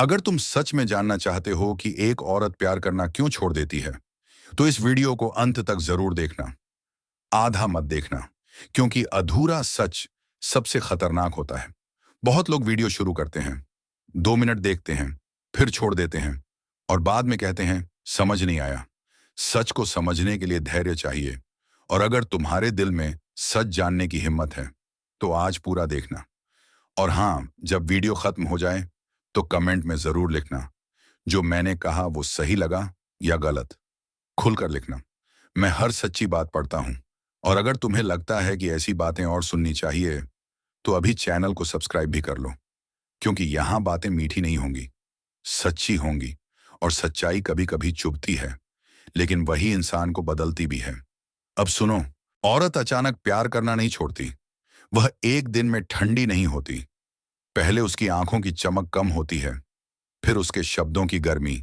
अगर तुम सच में जानना चाहते हो कि एक औरत प्यार करना क्यों छोड़ देती है, तो इस वीडियो को अंत तक जरूर देखना। आधा मत देखना, क्योंकि अधूरा सच सबसे खतरनाक होता है। बहुत लोग वीडियो शुरू करते हैं, 2 मिनट देखते हैं, फिर छोड़ देते हैं और बाद में कहते हैं समझ नहीं आया। सच को समझने के लिए धैर्य चाहिए, और अगर तुम्हारे दिल में सच जानने की हिम्मत है, तो आज पूरा देखना। और हाँ, जब वीडियो खत्म हो जाए तो कमेंट में जरूर लिखना, जो मैंने कहा वो सही लगा या गलत। खुलकर लिखना। मैं हर सच्ची बात पढ़ता हूं, और अगर तुम्हें लगता है कि ऐसी बातें और सुननी चाहिए, तो अभी चैनल को सब्सक्राइब भी कर लो, क्योंकि यहां बातें मीठी नहीं होंगी, सच्ची होंगी। और सच्चाई कभी कभी चुभती है, लेकिन वही इंसान को बदलती भी है। अब सुनो, औरत अचानक प्यार करना नहीं छोड़ती। वह एक दिन में ठंडी नहीं होती। पहले उसकी आंखों की चमक कम होती है, फिर उसके शब्दों की गर्मी,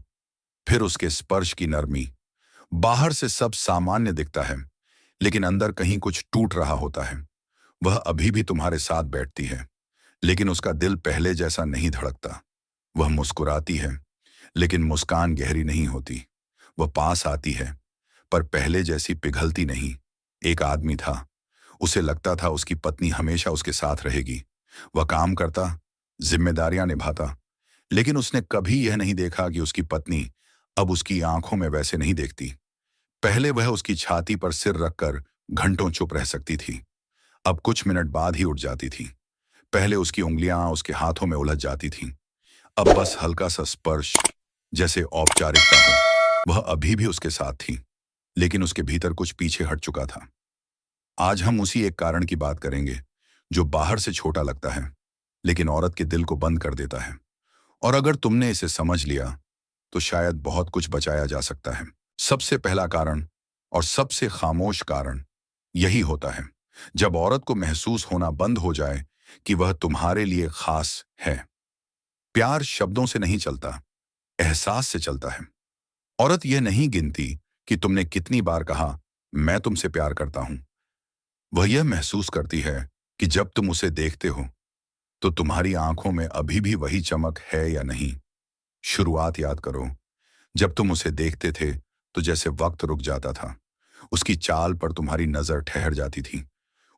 फिर उसके स्पर्श की नरमी। बाहर से सब सामान्य दिखता है, लेकिन अंदर कहीं कुछ टूट रहा होता है। वह अभी भी तुम्हारे साथ बैठती है, लेकिन उसका दिल पहले जैसा नहीं धड़कता। वह मुस्कुराती है, लेकिन मुस्कान गहरी नहीं होती। वह पास आती है, पर पहले जैसी पिघलती नहीं। एक आदमी था, उसे लगता था उसकी पत्नी हमेशा उसके साथ रहेगी। वह काम करता, जिम्मेदारियां निभाता, लेकिन उसने कभी यह नहीं देखा कि उसकी पत्नी अब उसकी आंखों में वैसे नहीं देखती। पहले वह उसकी छाती पर सिर रखकर घंटों चुप रह सकती थी, अब कुछ मिनट बाद ही उठ जाती थी। पहले उसकी उंगलियां उसके हाथों में उलझ जाती थीं, अब बस हल्का सा स्पर्श, जैसे औपचारिकता हो। वह अभी भी उसके साथ थी, लेकिन उसके भीतर कुछ पीछे हट चुका था। आज हम उसी एक कारण की बात करेंगे, जो बाहर से छोटा लगता है, लेकिन औरत के दिल को बंद कर देता है। और अगर तुमने इसे समझ लिया, तो शायद बहुत कुछ बचाया जा सकता है। सबसे पहला कारण, और सबसे खामोश कारण, यही होता है जब औरत को महसूस होना बंद हो जाए कि वह तुम्हारे लिए खास है। प्यार शब्दों से नहीं चलता, एहसास से चलता है। औरत यह नहीं गिनती कि तुमने कितनी बार कहा मैं तुमसे प्यार करता हूं। वह यह महसूस करती है कि जब तुम उसे देखते हो, तो तुम्हारी आंखों में अभी भी वही चमक है या नहीं। शुरुआत याद करो, जब तुम उसे देखते थे तो जैसे वक्त रुक जाता था। उसकी चाल पर तुम्हारी नजर ठहर जाती थी।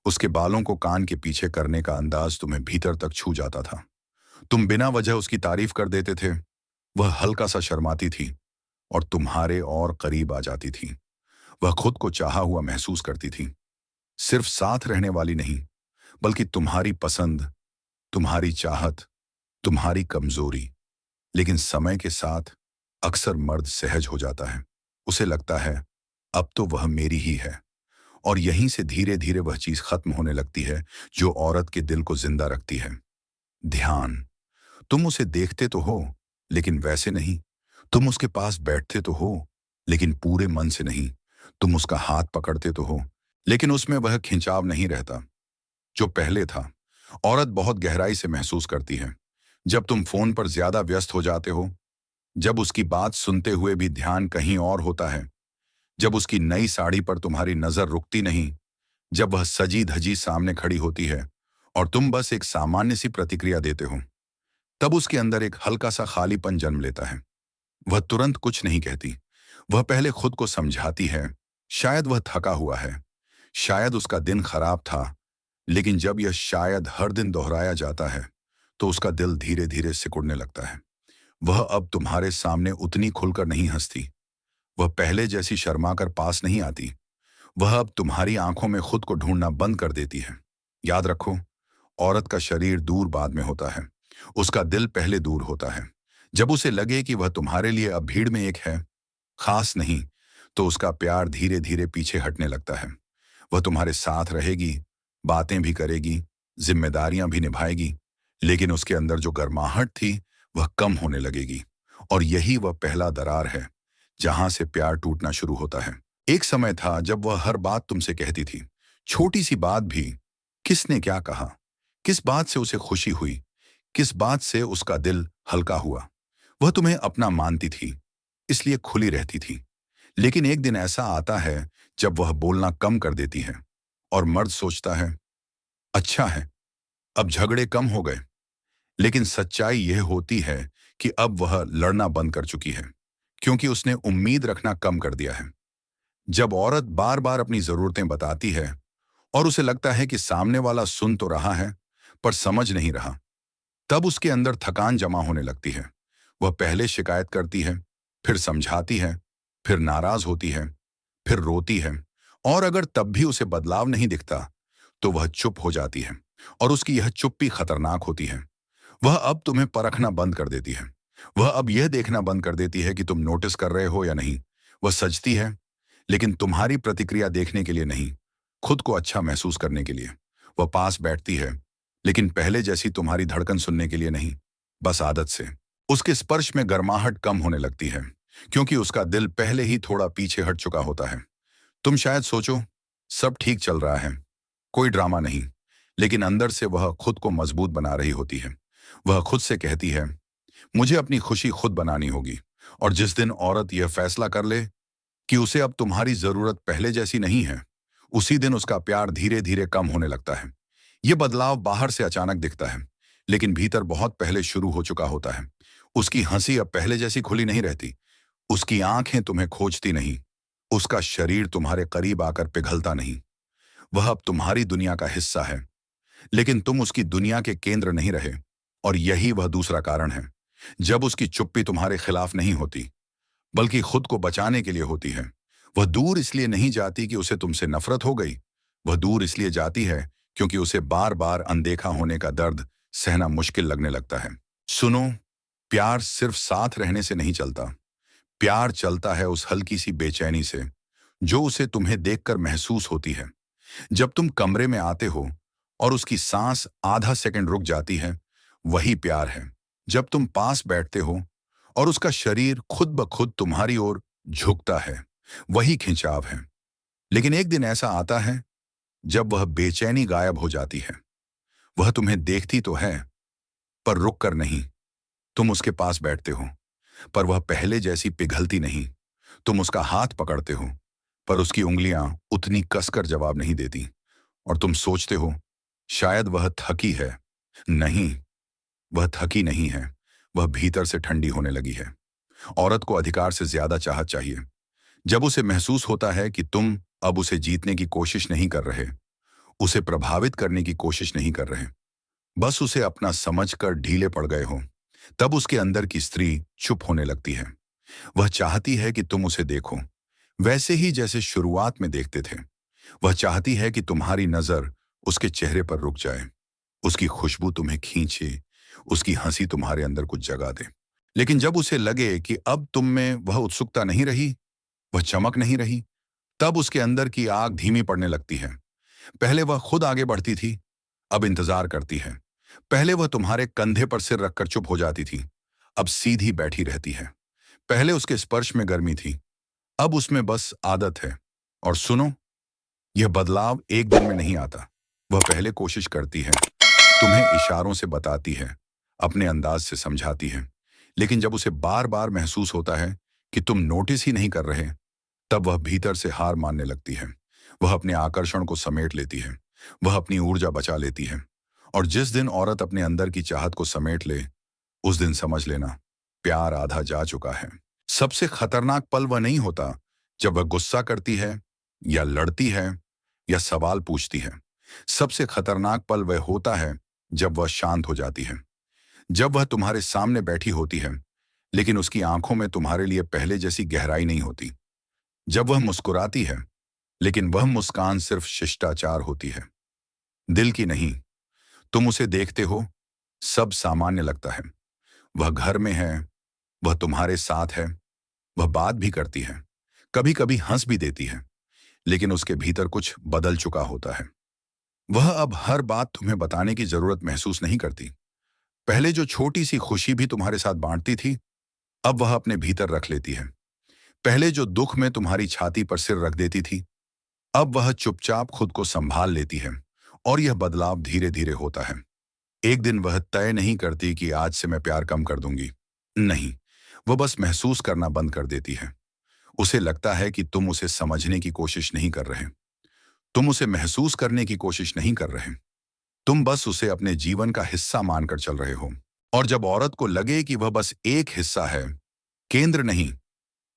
उसके बालों को कान के पीछे करने का अंदाज तुम्हें भीतर तक छू जाता था। तुम बिना वजह उसकी तारीफ कर देते थे। वह हल्का सा शर्माती थी और तुम्हारे और करीब आ जाती थी। वह खुद को चाहा हुआ महसूस करती थी, सिर्फ साथ रहने वाली नहीं, बल्कि तुम्हारी पसंद, तुम्हारी चाहत, तुम्हारी कमजोरी। लेकिन समय के साथ अक्सर मर्द सहज हो जाता है। उसे लगता है अब तो वह मेरी ही है, और यहीं से धीरे धीरे वह चीज खत्म होने लगती है जो औरत के दिल को जिंदा रखती है। ध्यान। तुम उसे देखते तो हो, लेकिन वैसे नहीं। तुम उसके पास बैठते तो हो, लेकिन पूरे मन से नहीं। तुम उसका हाथ पकड़ते तो हो, लेकिन उसमें वह खिंचाव नहीं रहता जो पहले था। औरत बहुत गहराई से महसूस करती है जब तुम फोन पर ज्यादा व्यस्त हो जाते हो, जब उसकी बात सुनते हुए भी ध्यान कहीं और होता है, जब उसकी नई साड़ी पर तुम्हारी नजर रुकती नहीं, जब वह सजी धजी सामने खड़ी होती है और तुम बस एक सामान्य सी प्रतिक्रिया देते हो, तब उसके अंदर एक हल्का सा खालीपन जन्म लेता है। वह तुरंत कुछ नहीं कहती। वह पहले खुद को समझाती है, शायद वह थका हुआ है, शायद उसका दिन खराब था। लेकिन जब यह शायद हर दिन दोहराया जाता है, तो उसका दिल धीरे धीरे सिकुड़ने लगता है। वह अब तुम्हारे सामने उतनी खुलकर नहीं हंसती। वह पहले जैसी शर्मा कर पास नहीं आती। वह अब तुम्हारी आंखों में खुद को ढूंढना बंद कर देती है। याद रखो, औरत का शरीर दूर बाद में होता है, उसका दिल पहले दूर होता है। जब उसे लगे कि वह तुम्हारे लिए अब भीड़ में एक है, खास नहीं, तो उसका प्यार धीरे धीरे पीछे हटने लगता है। वह तुम्हारे साथ रहेगी, बातें भी करेगी, जिम्मेदारियां भी निभाएगी, लेकिन उसके अंदर जो गर्माहट थी वह कम होने लगेगी। और यही वह पहला दरार है जहां से प्यार टूटना शुरू होता है। एक समय था जब वह हर बात तुमसे कहती थी, छोटी सी बात भी। किसने क्या कहा, किस बात से उसे खुशी हुई, किस बात से उसका दिल हल्का हुआ। वह तुम्हें अपना मानती थी, इसलिए खुली रहती थी। लेकिन एक दिन ऐसा आता है जब वह बोलना कम कर देती है, और मर्द सोचता है अच्छा है, अब झगड़े कम हो गए। लेकिन सच्चाई यह होती है कि अब वह लड़ना बंद कर चुकी है, क्योंकि उसने उम्मीद रखना कम कर दिया है। जब औरत बार बार अपनी जरूरतें बताती है और उसे लगता है कि सामने वाला सुन तो रहा है पर समझ नहीं रहा, तब उसके अंदर थकान जमा होने लगती है। वह पहले शिकायत करती है, फिर समझाती है, फिर नाराज होती है, फिर रोती है, और अगर तब भी उसे बदलाव नहीं दिखता तो वह चुप हो जाती है। और उसकी यह चुप्पी खतरनाक होती है। वह अब तुम्हें परखना बंद कर देती है। वह अब यह देखना बंद कर देती है कि तुम नोटिस कर रहे हो या नहीं। वह सजती है, लेकिन तुम्हारी प्रतिक्रिया देखने के लिए नहीं, खुद को अच्छा महसूस करने के लिए। वह पास बैठती है, लेकिन पहले जैसी तुम्हारी धड़कन सुनने के लिए नहीं, बस आदत से। उसके स्पर्श में गर्माहट कम होने लगती है, क्योंकि उसका दिल पहले ही थोड़ा पीछे हट चुका होता है। तुम शायद सोचो, सब ठीक चल रहा है, कोई ड्रामा नहीं, लेकिन अंदर से वह खुद को मजबूत बना रही होती है। वह खुद से कहती है, मुझे अपनी खुशी खुद बनानी होगी। और जिस दिन औरत यह फैसला कर ले कि उसे अब तुम्हारी जरूरत पहले जैसी नहीं है, उसी दिन उसका प्यार धीरे धीरे कम होने लगता है। यह बदलाव बाहर से अचानक दिखता है, लेकिन भीतर बहुत पहले शुरू हो चुका होता है। उसकी हंसी अब पहले जैसी खुली नहीं रहती, उसकी आंखें तुम्हें खोजती नहीं, उसका शरीर तुम्हारे करीब आकर पिघलता नहीं। वह अब तुम्हारी दुनिया का हिस्सा है, लेकिन तुम उसकी दुनिया के केंद्र नहीं रहे। और यही वह दूसरा कारण है, जब उसकी चुप्पी तुम्हारे खिलाफ नहीं होती, बल्कि खुद को बचाने के लिए होती है। वह दूर इसलिए नहीं जाती कि उसे तुमसे नफरत हो गई, वह दूर इसलिए जाती है क्योंकि उसे बार बार अनदेखा होने का दर्द सहना मुश्किल लगने लगता है। सुनो, प्यार सिर्फ साथ रहने से नहीं चलता। प्यार चलता है उस हल्की सी बेचैनी से जो उसे तुम्हें देखकर महसूस होती है। जब तुम कमरे में आते हो और उसकी सांस आधा सेकंड रुक जाती है, वही प्यार है। जब तुम पास बैठते हो और उसका शरीर खुद ब खुद तुम्हारी ओर झुकता है, वही खिंचाव है। लेकिन एक दिन ऐसा आता है जब वह बेचैनी गायब हो जाती है। वह तुम्हें देखती तो है, पर रुक कर नहीं। तुम उसके पास बैठते हो, पर वह पहले जैसी पिघलती नहीं। तुम उसका हाथ पकड़ते हो, पर उसकी उंगलियां उतनी कसकर जवाब नहीं देती। और तुम सोचते हो, शायद वह थकी है। नहीं, वह थकी नहीं है, वह भीतर से ठंडी होने लगी है। औरत को अधिकार से ज्यादा चाहत चाहिए। जब उसे महसूस होता है कि तुम अब उसे जीतने की कोशिश नहीं कर रहे, उसे प्रभावित करने की कोशिश नहीं कर रहे, बस उसे अपना समझकर ढीले पड़ गए हो, तब उसके अंदर की स्त्री चुप होने लगती है। वह चाहती है कि तुम उसे देखो, वैसे ही जैसे शुरुआत में देखते थे। वह चाहती है कि तुम्हारी नजर उसके चेहरे पर रुक जाए, उसकी खुशबू तुम्हें खींचे, उसकी हंसी तुम्हारे अंदर कुछ जगा दे। लेकिन जब उसे लगे कि अब तुम में वह उत्सुकता नहीं रही, वह चमक नहीं रही, तब उसके अंदर की आग धीमी पड़ने लगती है। पहले वह खुद आगे बढ़ती थी, अब इंतजार करती है। पहले वह तुम्हारे कंधे पर सिर रखकर चुप हो जाती थी, अब सीधी बैठी रहती है। पहले उसके स्पर्श में गर्मी थी, अब उसमें बस आदत है। और सुनो, यह बदलाव एक दिन में नहीं आता। वह पहले कोशिश करती है, तुम्हें इशारों से बताती है, अपने अंदाज से समझाती है। लेकिन जब उसे बार बार महसूस होता है कि तुम नोटिस ही नहीं कर रहे, तब वह भीतर से हार मानने लगती है। वह अपने आकर्षण को समेट लेती है, वह अपनी ऊर्जा बचा लेती है। और जिस दिन औरत अपने अंदर की चाहत को समेट ले, उस दिन समझ लेना, प्यार आधा जा चुका है। सबसे खतरनाक पल वह नहीं होता जब वह गुस्सा करती है या लड़ती है या सवाल पूछती है। सबसे खतरनाक पल वह होता है जब वह शांत हो जाती है, जब वह तुम्हारे सामने बैठी होती है, लेकिन उसकी आंखों में तुम्हारे लिए पहले जैसी गहराई नहीं होती। जब वह मुस्कुराती है, लेकिन वह मुस्कान सिर्फ शिष्टाचार होती है, दिल की नहीं। तुम उसे देखते हो, सब सामान्य लगता है। वह घर में है, वह तुम्हारे साथ है, वह बात भी करती है, कभी कभी हंस भी देती है, लेकिन उसके भीतर कुछ बदल चुका होता है। वह अब हर बात तुम्हें बताने की जरूरत महसूस नहीं करती। पहले जो छोटी सी खुशी भी तुम्हारे साथ बांटती थी, अब वह अपने भीतर रख लेती है। पहले जो दुख में तुम्हारी छाती पर सिर रख देती थी, अब वह चुपचाप खुद को संभाल लेती है। और यह बदलाव धीरे धीरे होता है। एक दिन वह तय नहीं करती कि आज से मैं प्यार कम कर दूंगी। नहीं, वह बस महसूस करना बंद कर देती है। उसे लगता है कि तुम उसे समझने की कोशिश नहीं कर रहे, तुम उसे महसूस करने की कोशिश नहीं कर रहे, तुम बस उसे अपने जीवन का हिस्सा मानकर चल रहे हो। और जब औरत को लगे कि वह बस एक हिस्सा है, केंद्र नहीं,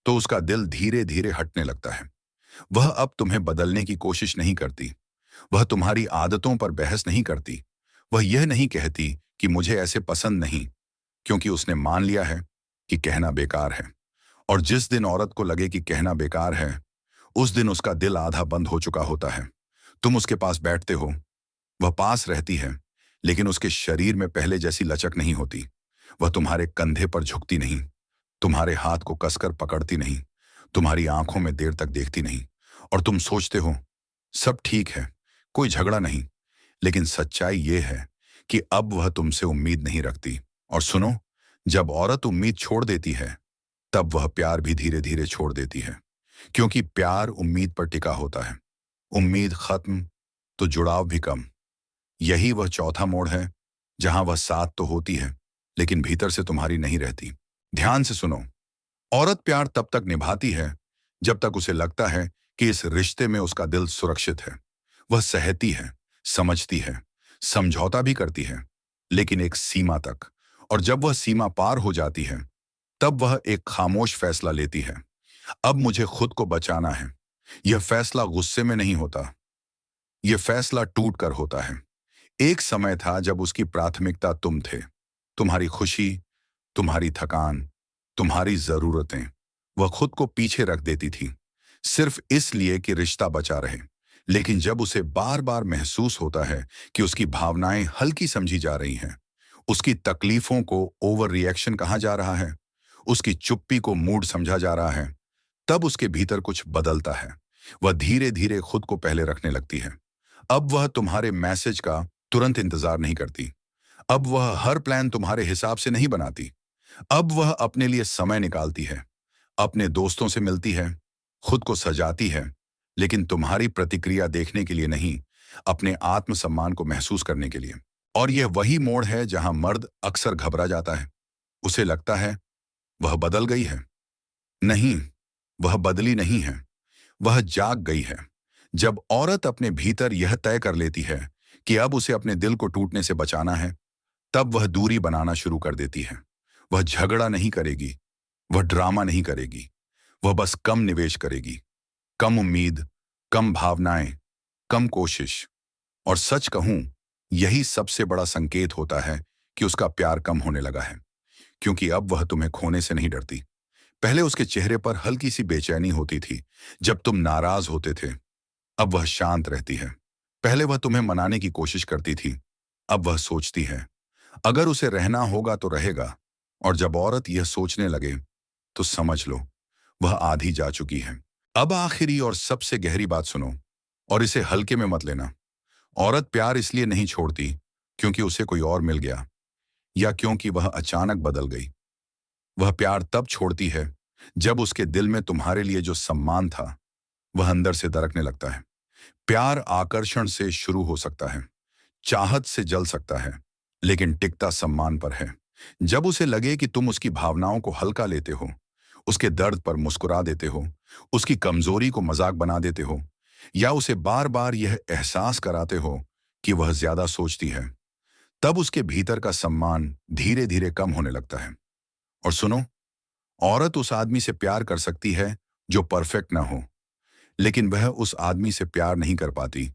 तो उसका दिल धीरे धीरे हटने लगता है। वह अब तुम्हें बदलने की कोशिश नहीं करती। वह तुम्हारी आदतों पर बहस नहीं करती। वह यह नहीं कहती कि मुझे ऐसे पसंद नहीं, क्योंकि उसने मान लिया है कि कहना बेकार है। और जिस दिन औरत को लगे कि कहना बेकार है, उस दिन उसका दिल आधा बंद हो चुका होता है। तुम उसके पास बैठते हो, वह पास रहती है, लेकिन उसके शरीर में पहले जैसी लचक नहीं होती। वह तुम्हारे कंधे पर झुकती नहीं, तुम्हारे हाथ को कसकर पकड़ती नहीं, तुम्हारी आंखों में देर तक देखती नहीं। और तुम सोचते हो सब ठीक है, कोई झगड़ा नहीं। लेकिन सच्चाई यह है कि अब वह तुमसे उम्मीद नहीं रखती। और सुनो, जब औरत उम्मीद छोड़ देती है, तब वह प्यार भी धीरे धीरे छोड़ देती है। क्योंकि प्यार उम्मीद पर टिका होता है। उम्मीद खत्म तो जुड़ाव भी कम। यही वह चौथा मोड़ है जहां वह साथ तो होती है, लेकिन भीतर से तुम्हारी नहीं रहती। ध्यान से सुनो, औरत प्यार तब तक निभाती है जब तक उसे लगता है कि इस रिश्ते में उसका दिल सुरक्षित है। वह सहती है, समझती है, समझौता भी करती है, लेकिन एक सीमा तक। और जब वह सीमा पार हो जाती है, तब वह एक खामोश फैसला लेती है। अब मुझे खुद को बचाना है। यह फैसला गुस्से में नहीं होता, यह फैसला टूट कर होता है। एक समय था जब उसकी प्राथमिकता तुम थे, तुम्हारी खुशी, तुम्हारी थकान, तुम्हारी जरूरतें। वह खुद को पीछे रख देती थी, सिर्फ इसलिए कि रिश्ता बचा रहे। लेकिन जब उसे बार बार महसूस होता है कि उसकी भावनाएं हल्की समझी जा रही हैं, उसकी तकलीफों को ओवर रिएक्शन कहा जा रहा है, उसकी चुप्पी को मूड समझा जा रहा है, तब उसके भीतर कुछ बदलता है। वह धीरे धीरे खुद को पहले रखने लगती है। अब वह तुम्हारे मैसेज का तुरंत इंतजार नहीं करती। अब वह हर प्लान तुम्हारे हिसाब से नहीं बनाती। अब वह अपने लिए समय निकालती है, अपने दोस्तों से मिलती है, खुद को सजाती है, लेकिन तुम्हारी प्रतिक्रिया देखने के लिए नहीं, अपने आत्मसम्मान को महसूस करने के लिए। और यह वही मोड़ है जहां मर्द अक्सर घबरा जाता है। उसे लगता है वह बदल गई है। नहीं, वह बदली नहीं है, वह जाग गई है। जब औरत अपने भीतर यह तय कर लेती है कि अब उसे अपने दिल को टूटने से बचाना है, तब वह दूरी बनाना शुरू कर देती है। वह झगड़ा नहीं करेगी, वह ड्रामा नहीं करेगी, वह बस कम निवेश करेगी, कम उम्मीद, कम भावनाएं, कम कोशिश। और सच कहूं, यही सबसे बड़ा संकेत होता है कि उसका प्यार कम होने लगा है। क्योंकि अब वह तुम्हें खोने से नहीं डरती। पहले उसके चेहरे पर हल्की सी बेचैनी होती थी जब तुम नाराज होते थे, अब वह शांत रहती है। पहले वह तुम्हें मनाने की कोशिश करती थी, अब वह सोचती है अगर उसे रहना होगा तो रहेगा। और जब औरत यह सोचने लगे, तो समझ लो वह आधी जा चुकी है। अब आखिरी और सबसे गहरी बात सुनो, और इसे हल्के में मत लेना। औरत प्यार इसलिए नहीं छोड़ती क्योंकि उसे कोई और मिल गया, या क्योंकि वह अचानक बदल गई। वह प्यार तब छोड़ती है जब उसके दिल में तुम्हारे लिए जो सम्मान था, वह अंदर से दरकने लगता है। प्यार आकर्षण से शुरू हो सकता है, चाहत से जल सकता है, लेकिन टिकता सम्मान पर है। जब उसे लगे कि तुम उसकी भावनाओं को हल्का लेते हो, उसके दर्द पर मुस्कुरा देते हो, उसकी कमजोरी को मजाक बना देते हो, या उसे बार बार यह एहसास कराते हो कि वह ज्यादा सोचती है, तब उसके भीतर का सम्मान धीरे धीरे कम होने लगता है। और सुनो, औरत उस आदमी से प्यार कर सकती है जो परफेक्ट ना हो, लेकिन वह उस आदमी से प्यार नहीं कर पाती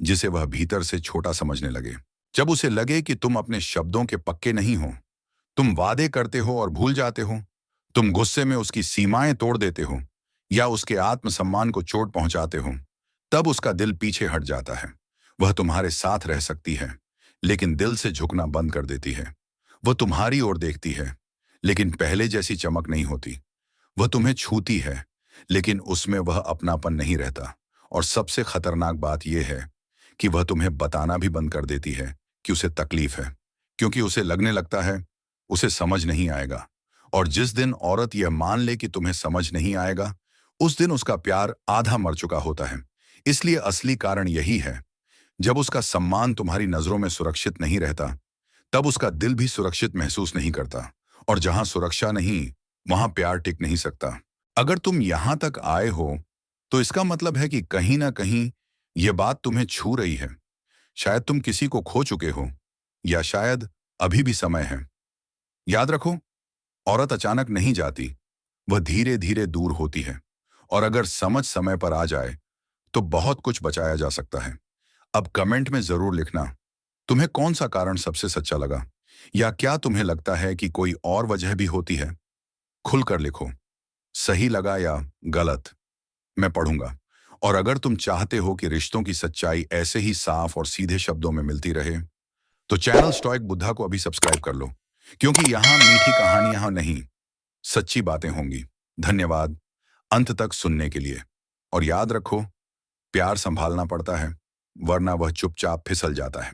जिसे वह भीतर से छोटा समझने लगे। जब उसे लगे कि तुम अपने शब्दों के पक्के नहीं हो, तुम वादे करते हो और भूल जाते हो, तुम गुस्से में उसकी सीमाएं तोड़ देते हो, या उसके आत्मसम्मान को चोट पहुंचाते हो, तब उसका दिल पीछे हट जाता है। वह तुम्हारे साथ रह सकती है, लेकिन दिल से झुकना बंद कर देती है। वह तुम्हारी ओर देखती है, लेकिन पहले जैसी चमक नहीं होती। वह तुम्हें छूती है, लेकिन उसमें वह अपनापन नहीं रहता। और सबसे खतरनाक बात यह है कि वह तुम्हें बताना भी बंद कर देती है कि उसे तकलीफ है, क्योंकि उसे लगने लगता है उसे समझ नहीं आएगा। और जिस दिन औरत यह मान ले कि तुम्हें समझ नहीं आएगा, उस दिन उसका प्यार आधा मर चुका होता है। इसलिए असली कारण यही है, जब उसका सम्मान तुम्हारी नजरों में सुरक्षित नहीं रहता, तब उसका दिल भी सुरक्षित महसूस नहीं करता। और जहां सुरक्षा नहीं, वहां प्यार टिक नहीं सकता। अगर तुम यहां तक आए हो, तो इसका मतलब है कि कहीं ना कहीं यह बात तुम्हें छू रही है। शायद तुम किसी को खो चुके हो, या शायद अभी भी समय है। याद रखो, औरत अचानक नहीं जाती, वह धीरे धीरे दूर होती है। और अगर समझ समय पर आ जाए तो बहुत कुछ बचाया जा सकता है। अब कमेंट में जरूर लिखना, तुम्हें कौन सा कारण सबसे सच्चा लगा, या क्या तुम्हें लगता है कि कोई और वजह भी होती है। खुलकर लिखो, सही लगा या गलत, मैं पढ़ूंगा। और अगर तुम चाहते हो कि रिश्तों की सच्चाई ऐसे ही साफ और सीधे शब्दों में मिलती रहे, तो चैनल स्टोइक बुद्धा को अभी सब्सक्राइब कर लो, क्योंकि यहां मीठी कहानियां नहीं, सच्ची बातें होंगी। धन्यवाद अंत तक सुनने के लिए। और याद रखो, प्यार संभालना पड़ता है, वरना वह चुपचाप फिसल जाता है।